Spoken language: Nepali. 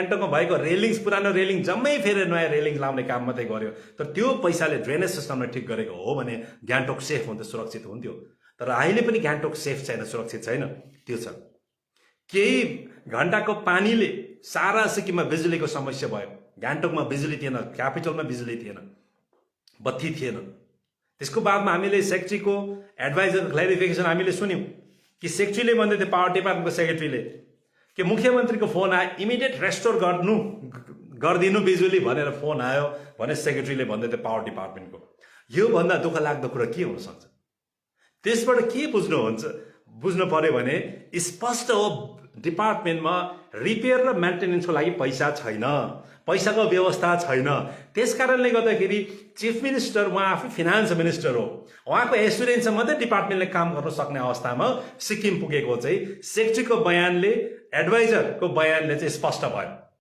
गान्तोकमा भएको रेलिङ्स पुरानो रेलिङ जम्मै फेरि नयाँ रेलिङ लाउने काम मात्रै गर्यो। तर त्यो पैसाले ड्रेनेज सिस्टमलाई ठिक गरेको हो भने गान्तोक सेफ हुन्थ्यो, सुरक्षित हुन्थ्यो। तर अहिले पनि गान्तोक सेफ छैन, सुरक्षित छैन। त्यो छ केही घण्टाको पानीले सारा सिक्किममा बिजुलीको समस्या भयो। गान्तोकमा बिजुली थिएन, क्यापिटलमा बिजुली थिएन, बत्ती थिएन। त्यसको बादमा हामीले सेक्रेटरीको एडभाइजर क्ल्यारिफिकेसन हामीले सुन्यौँ कि सेक्रेटरीले भन्दै थियो, पावर डिपार्टमेन्टको सेक्रेटरीले कि मुख्यमन्त्रीको फोन आयो, इमिडिएट रेस्टोर गरिदिनु बिजुली भनेर फोन आयो भने सेक्रेटरीले भन्दै थियो पावर डिपार्टमेन्टको। योभन्दा दुःख लाग्दो कुरा के हुन सक्छ? त्यसबाट के बुझ्नु पर्यो भने स्पष्ट हो, डिपार्टमेन्टमा रिपेयर र मेन्टेनेन्सको लागि पैसा छैन, पैसाको व्यवस्था छैन। त्यस कारणले गर्दाखेरि चिफ मिनिस्टर उहाँ आफै फिनान्स मिनिस्टर हो, उहाँको एसुरेन्स मात्रै डिपार्टमेन्टले काम गर्न सक्ने अवस्थामा सिक्किम पुगेको चाहिँ सेक्रेटरीको बयानले, एडभाइजरको बयानले चाहिँ स्पष्ट भयो।